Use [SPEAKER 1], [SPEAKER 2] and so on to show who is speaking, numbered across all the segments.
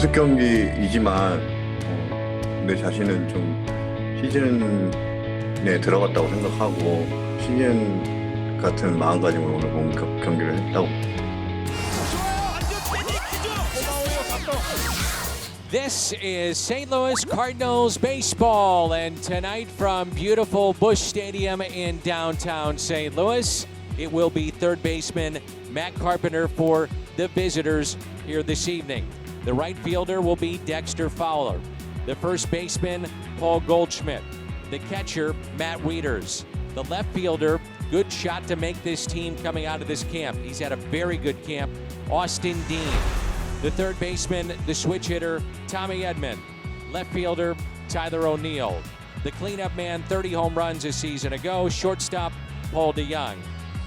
[SPEAKER 1] 연습 경기이지만 내 자신은 좀 시즌에 들어갔다고 생각하고 시즌 같은 마음가짐으로 오늘 본 경기를 했다고.
[SPEAKER 2] This is St. Louis Cardinals baseball, and tonight from beautiful Busch Stadium in downtown St. Louis, it will be third baseman Matt Carpenter for the visitors here this evening. The right fielder will be Dexter Fowler. The first baseman, Paul Goldschmidt. The catcher, Matt Wieters. The left fielder, good shot to make this team coming out of this camp. He's had a very good camp, Austin Dean. The third baseman, the switch hitter, Tommy Edman. Left fielder, Tyler O'Neill. The cleanup man, 30 home runs a season ago, shortstop, Paul DeYoung.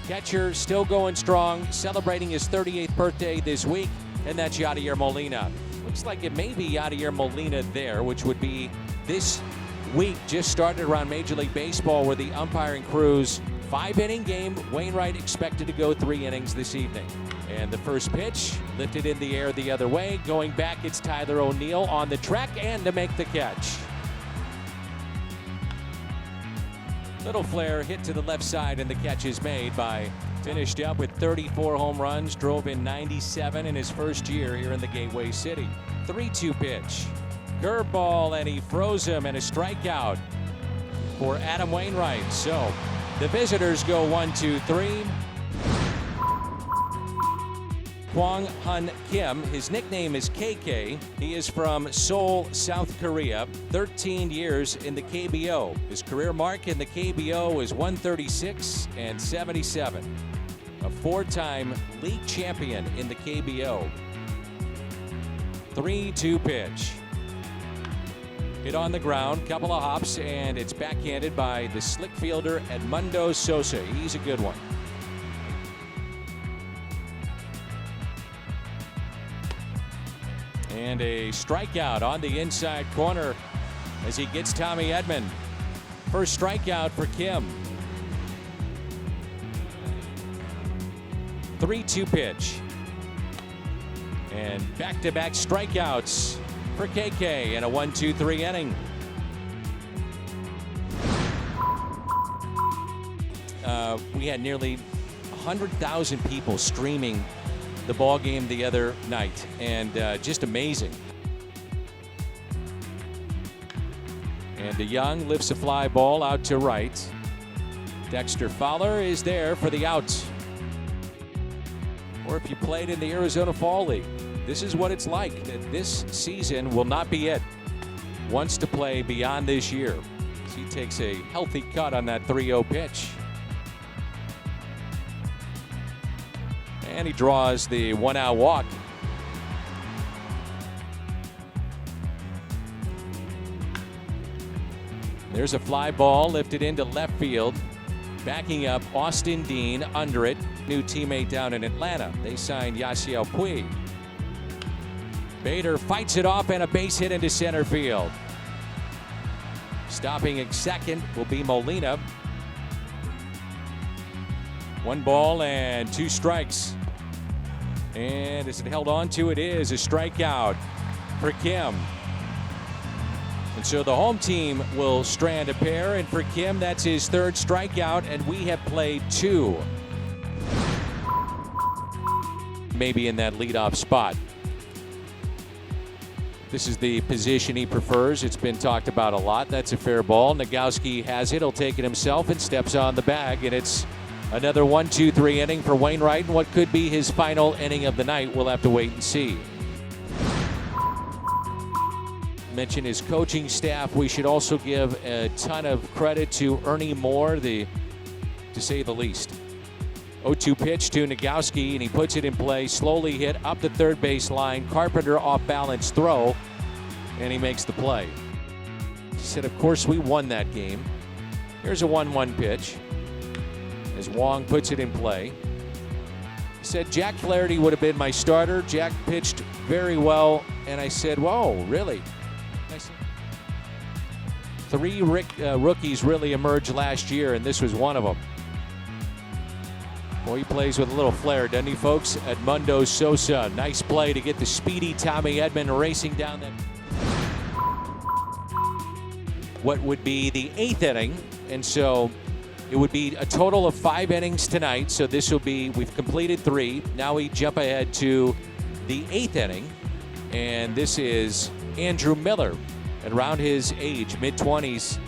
[SPEAKER 2] Catcher, still going strong, celebrating his 38th birthday this week, and that's Yadier Molina. Looks like it may be Yadier Molina there, which would be this week just started around Major League Baseball where the umpiring crews 5-inning game. Wainwright expected to go 3 innings this evening. And the first pitch lifted in the air the other way. Going back, it's Tyler O'Neill on the track and to make the catch. Little flare hit to the left side and the catch is made by finished up with 34 home runs, drove in 97 in his first year here in the Gateway City. 3-2 pitch. Curveball, and he froze him, and a strikeout for Adam Wainwright. So the visitors go 1-2-3. Kwang-Hun Kim, his nickname is KK. He is from Seoul, South Korea, 13 years in the KBO. His career mark in the KBO is 136 and 77. A 4-time league champion in the KBO. 3-2 pitch. Hit on the ground, couple of hops, and it's backhanded by the slick fielder Edmundo Sosa. He's a good one. And a strikeout on the inside corner as he gets Tommy Edman. First strikeout for Kim. 3-2 pitch. And back-to-back strikeouts for KK in a 1-2-3 inning. We had nearly 100,000 people streaming the ball game the other night, and just amazing. And DeYoung lifts a fly ball out to right. Dexter Fowler is there for the out. Or if you played in the Arizona Fall League, this is what it's like. That this season will not be it. Wants to play beyond this year. So he takes a healthy cut on that 3-0 pitch. And he draws the 1-out walk. There's a fly ball lifted into left field. Backing up, Austin Dean under it. New teammate down in Atlanta. They signed Yasiel Puig. Bader fights it off and a base hit into center field. Stopping at second will be Molina. 1 ball and 2 strikes. And is it held on to? It is a strikeout for Kim. And so the home team will strand a pair, and for Kim, that's his 3rd strikeout, and we have played 2. Maybe in that leadoff spot. This is the position he prefers. It's been talked about a lot. That's a fair ball. Nagowski has it. He'll take it himself and steps on the bag, and it's another 1-2-3 inning for Wainwright, and what could be his final inning of the night, we'll have to wait and see. Mention his coaching staff. We should also give a ton of credit to Ernie Moore, to say the least. 0-2 pitch to Nagowski, and he puts it in play. Slowly hit up the third base line. Carpenter off balance throw, and he makes the play. He said, of course, we won that game. Here's a 1-1 pitch as Wong puts it in play. He said Jack Flaherty would have been my starter. Jack pitched very well, and I said, whoa, really? I said, 3 rookies really emerged last year, and this was one of them. Well, he plays with a little flair, doesn't he, folks? Edmundo Sosa. Nice play to get the speedy Tommy Edman racing down that. What would be the 8th inning, and so it would be a total of 5 innings tonight. So this will be, we've completed 3. Now we jump ahead to the 8th inning, and this is Andrew Miller, at around his age, mid-20s.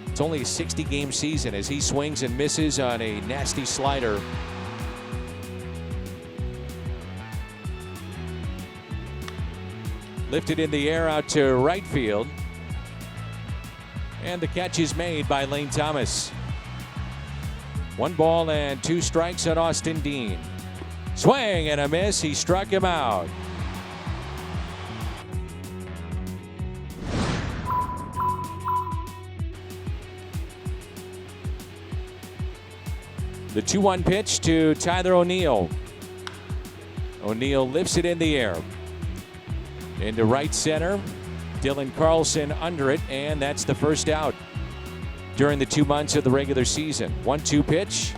[SPEAKER 2] It's only a 60-game season as he swings and misses on a nasty slider. Lifted in the air out to right field. And the catch is made by Lane Thomas. 1 ball and 2 strikes on Austin Dean. Swing and a miss. He struck him out. The 2-1 pitch to Tyler O'Neill. O'Neill lifts it in the air. Into right center. Dylan Carlson under it, and that's the first out during the 2 months of the regular season. 1-2 pitch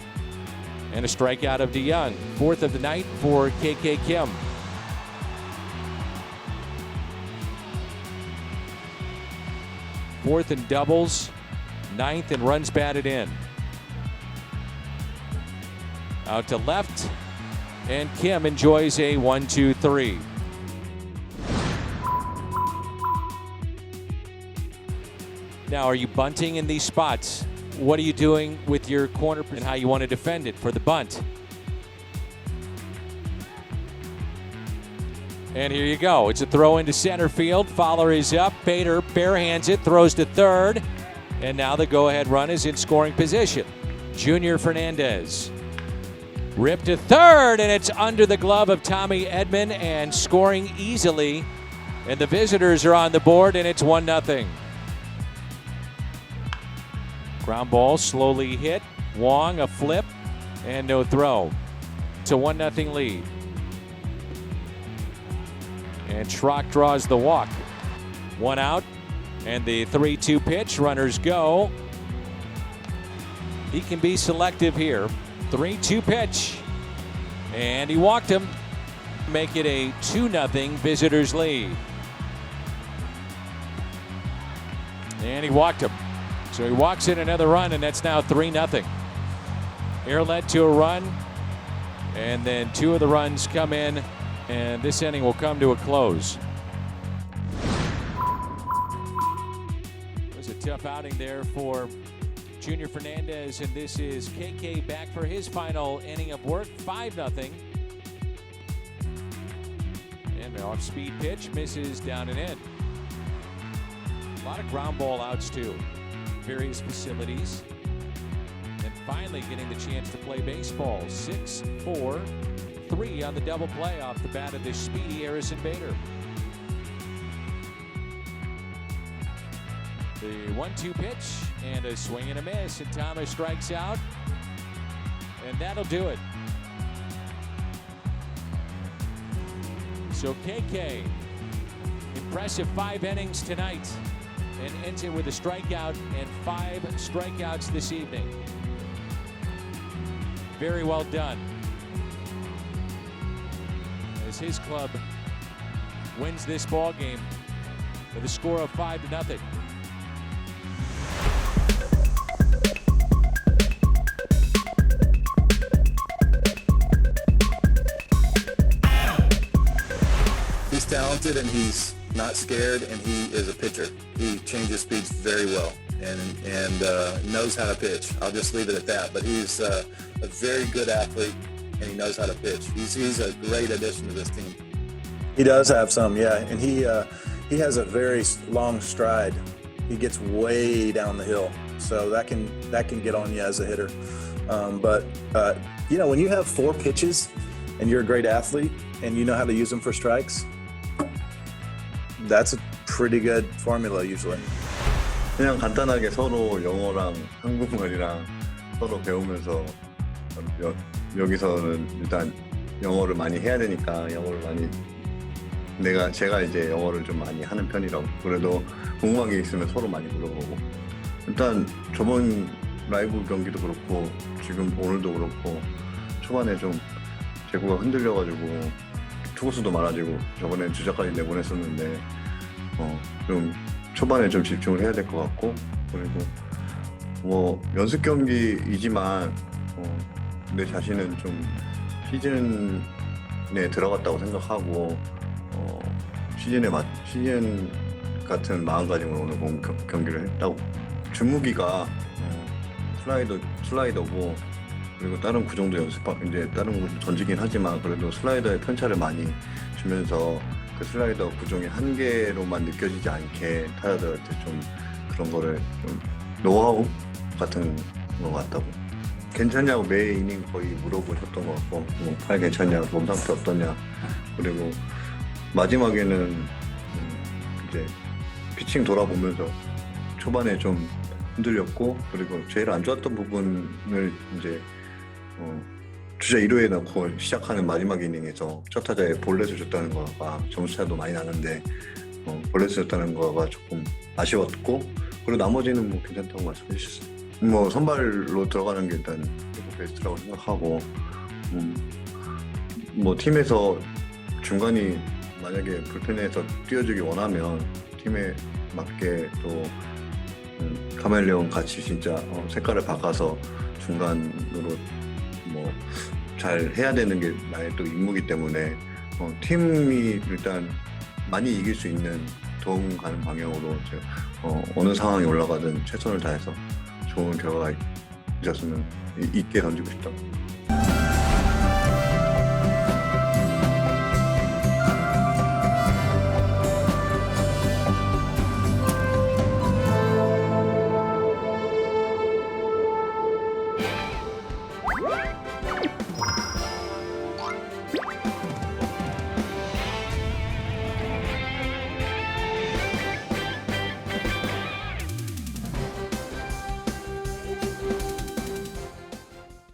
[SPEAKER 2] and a strikeout of DeYoung. 4th of the night for KK Kim. Fourth and doubles. 9th and runs batted in. Out to left, and Kim enjoys a 1-2-3. Now, are you bunting in these spots? What are you doing with your corner and how you want to defend it for the bunt? And here you go. It's a throw into center field. Fowler is up. Bader barehands it, throws to third. And now the go-ahead run is in scoring position. Junior Fernandez. Ripped to third, and it's under the glove of Tommy Edman and scoring easily. And the visitors are on the board, and it's 1-0. Ground ball slowly hit. Wong a flip and no throw. It's a 1-0 lead. And Schrock draws the walk. 1 out, and the 3-2 pitch. Runners go. He can be selective here. 3-2 pitch, and he walked him. Make it a 2-0 visitors lead. And he walked him. So he walks in another run, and that's now 3-0. Air led to a run, and then 2 of the runs come in, and this inning will come to a close. It was a tough outing there for Junior Fernandez, and this is KK back for his final inning of work. 5-0. And an off-speed pitch misses down and in. A lot of ground ball outs too. Various facilities. And finally getting the chance to play baseball. 6-4-3 on the double play off the bat of this speedy Harrison Bader. The 1-2 pitch and a swing and a miss, and Thomas strikes out, and that'll do it. So KK, impressive 5 innings tonight, and ends it with a strikeout and 5 strikeouts this evening. Very well done, as his club wins this ball game with a score of 5-0.
[SPEAKER 1] He's talented and he's not scared, and he is a pitcher. He changes speeds very well and knows how to pitch. I'll just leave it at that. But he's a very good athlete, and he knows how to pitch. He's a great addition to this team.
[SPEAKER 3] He does have some, yeah, and he has a very long stride. He gets way down the hill, so that can get on you as a hitter. But when you have 4 pitches and you're a great athlete and you know how to use them for strikes, that's a pretty good formula usually.
[SPEAKER 1] 그냥 간단하게 서로 영어랑 한국말이랑 서로 배우면서 여기서는 일단 영어를 많이 해야 되니까 영어를 많이 제가 이제 영어를 좀 많이 하는 편이라고, 그래도 궁금한 게 있으면 서로 많이 물어보고, 일단 저번 라이브 경기도 그렇고 지금 오늘도 그렇고
[SPEAKER 4] 초반에 좀 제구가 흔들려가지고 투구수도 많아지고 저번엔 주자까지 내보냈었는데 좀 초반에 좀 집중을 해야 될 것 같고, 그리고 뭐 연습 경기이지만 내 자신은 좀 시즌에 들어갔다고 생각하고 시즌 같은 마음가짐으로 오늘 본 경기를 했다고. 주무기가 슬라이더고, 그리고 다른 구종도 이제 다른 구종 던지긴 하지만 그래도 슬라이더에 편차를 많이 주면서 그 슬라이더 구종의 한계로만 느껴지지 않게 타자들한테 좀 그런 거를 좀 노하우 같은 거 같다고. 괜찮냐고 매 이닝 거의 물어보셨던 것 같고, 팔 괜찮냐, 몸 상태 어떠냐, 그리고 마지막에는 이제 피칭 돌아보면서 초반에 좀 흔들렸고, 그리고 제일 안 좋았던 부분을 이제 주자 1루에 넣고 시작하는 마지막 이닝에서 첫 타자에 볼넷을 줬다는 거가 점수차도 많이 나는데 볼넷을 줬다는 거가 조금 아쉬웠고, 그리고 나머지는 뭐 괜찮다고 말씀해 주셨어요. 뭐 선발로 들어가는 게 일단 베스트라고 생각하고, 뭐 팀에서 중간이 만약에 불펜에서 뛰어주기 원하면 팀에 맞게 또 카멜레온 같이 진짜 색깔을 바꿔서 중간으로 뭐 잘 해야 되는 게 나의 또 임무이기 때문에 팀이 일단 많이 이길 수 있는 도움 가는 방향으로 어느 상황이 올라가든 최선을 다해서 좋은 결과가 있었으면 있게 던지고 싶다.